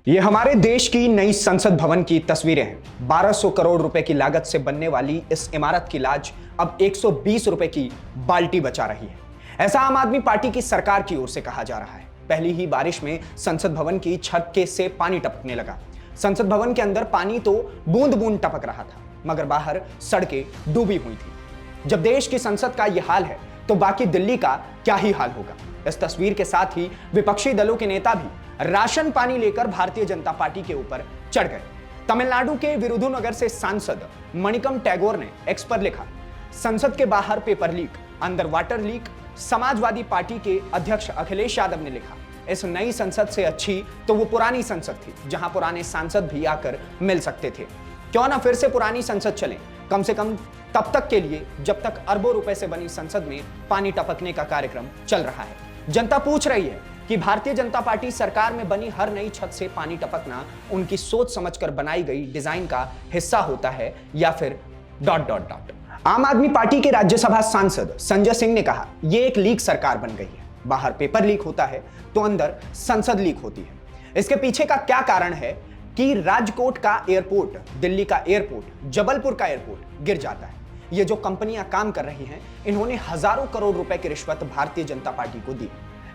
ये हमारे देश की नई संसद भवन की तस्वीरें हैं। 1200 करोड़ रुपए की लागत से बनने वाली इस इमारत की लाज अब 120 रुपए की बाल्टी बचा रही है। ऐसा आम आदमी पार्टी की सरकार की ओर से कहा जा रहा है। पहली ही बारिश में संसद भवन की छत के से पानी टपकने लगा। संसद भवन के अंदर पानी तो बूंद बूंद टपक रहा था, मगर बाहर सड़कें डूबी हुई थी। जब देश की संसद का यह हाल है तो बाकी दिल्ली का क्या ही हाल होगा। इस तस्वीर के साथ ही विपक्षी दलों के नेता भी राशन पानी लेकर भारतीय जनता पार्टी के ऊपर चढ़ गए। तमिलनाडु के विरुधुनगर से सांसद मणिकम टैगोर ने एक्स पर लिखा, संसद के बाहर पेपर लीक, अंदर वाटर लीक। समाजवादी पार्टी के अध्यक्ष अखिलेश यादव ने लिखा, इस नई संसद से अच्छी तो वो पुरानी संसद थी, जहां पुराने सांसद भी आकर मिल सकते थे। क्यों ना फिर से पुरानी संसद चले, कम से कम तब तक के लिए जब तक अरबों रुपए से बनी संसद में पानी टपकने का कार्यक्रम चल रहा है। जनता पूछ रही है कि भारतीय जनता पार्टी सरकार में बनी हर नई छत से पानी टपकना उनकी सोच समझकर बनाई गई डिजाइन का हिस्सा होता है या फिर ... आम आदमी पार्टी के राज्यसभा सांसद संजय सिंह ने कहा, यह एक लीक सरकार बन गई है। बाहर पेपर लीक होता है तो अंदर संसद लीक होती है। इसके पीछे का क्या कारण है कि राजकोट का एयरपोर्ट, दिल्ली का एयरपोर्ट, जबलपुर का एयरपोर्ट गिर जाता है। ये जो कंपनियां काम कर रही हैं, इन्होंने हजारों करोड़ रुपए की रिश्वत भारतीय जनता पार्टी को दी।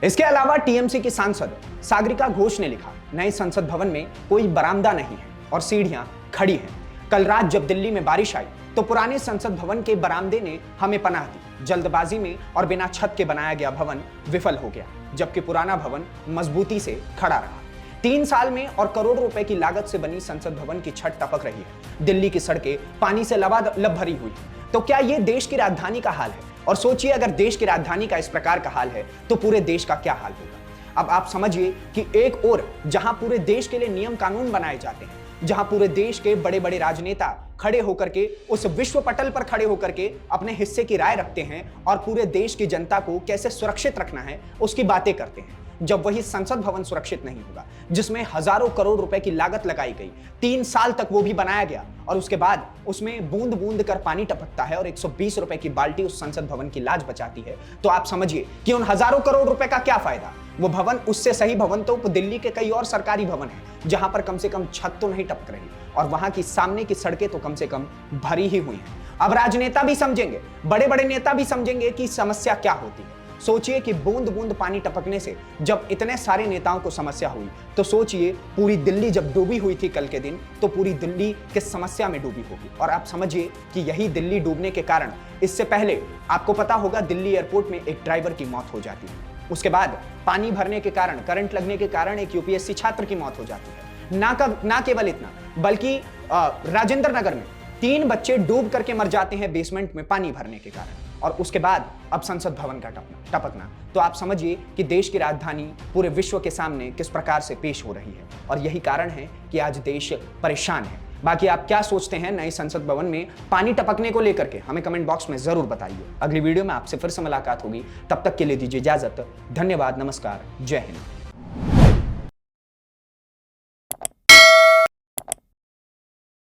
इसके अलावा टीएमसी की सांसद सागरिका घोष ने लिखा, नए संसद भवन में कोई बरामदा नहीं है और सीढ़ियां खड़ी हैं। कल रात जब दिल्ली में बारिश आई तो पुराने संसद भवन के बरामदे ने हमें पनाह दी। जल्दबाजी में और बिना छत के बनाया गया भवन विफल हो गया, जबकि पुराना भवन मजबूती से खड़ा रहा। 3 साल में और करोड़ रुपए की लागत से बनी संसद भवन की छत टपक रही है। दिल्ली की सड़कें पानी से लबालब भरी हुई है। तो क्या यह देश की राजधानी का हाल है? और सोचिए, अगर देश की राजधानी का इस प्रकार का हाल है तो पूरे देश का क्या हाल होगा। अब आप समझिए कि एक ओर जहां पूरे देश के लिए नियम कानून बनाए जाते हैं, जहां पूरे देश के बड़े बड़े राजनेता खड़े होकर के उस विश्व पटल पर खड़े होकर के अपने हिस्से की राय रखते हैं और पूरे देश की जनता को कैसे सुरक्षित रखना है उसकी बातें करते हैं, जब वही संसद भवन सुरक्षित नहीं होगा, जिसमें हजारों करोड़ रुपए की लागत लगाई गई, 3 साल तक वो भी बनाया गया और उसके बाद उसमें बूंद बूंद कर पानी टपकता है और 120 रुपए की बाल्टी उस संसद भवन की लाज बचाती है, तो आप समझिए कि उन हजारों करोड़ रुपए का क्या फायदा। वो भवन, उससे सही भवन तो दिल्ली के कई और सरकारी भवन है जहां पर कम से कम छत तो नहीं टपक रही और वहां की सामने की सड़कें तो कम से कम भरी ही हुई हैं। अब राजनेता भी समझेंगे, बड़े बड़े नेता भी समझेंगे कि समस्या क्या होती है। सोचिए कि बूंद बूंद पानी टपकने से जब इतने सारे नेताओं को समस्या हुई, तो सोचिए पूरी दिल्ली जब डूबी हुई थी कल के दिन, तो पूरी दिल्ली किस समस्या में डूबी होगी। और आप समझिए कि यही दिल्ली डूबने के कारण, इससे पहले आपको पता होगा दिल्ली एयरपोर्ट में एक ड्राइवर की मौत हो जाती है। उसके बाद पानी भरने के कारण, करंट लगने के कारण एक यूपीएससी छात्र की मौत हो जाती है। ना केवल इतना, बल्कि राजेंद्र नगर में 3 बच्चे डूब करके मर जाते हैं बेसमेंट में पानी भरने के कारण। और उसके बाद अब संसद भवन का टपकना। तो आप समझिए कि देश की राजधानी पूरे विश्व के सामने किस प्रकार से पेश हो रही है और यही कारण है कि आज देश परेशान है। बाकी आप क्या सोचते हैं नए संसद भवन में पानी टपकने को लेकर के, हमें कमेंट बॉक्स में जरूर बताइए। अगली वीडियो में आपसे फिर से मुलाकात होगी, तब तक के लिए दीजिए इजाजत। धन्यवाद, नमस्कार, जय हिंद।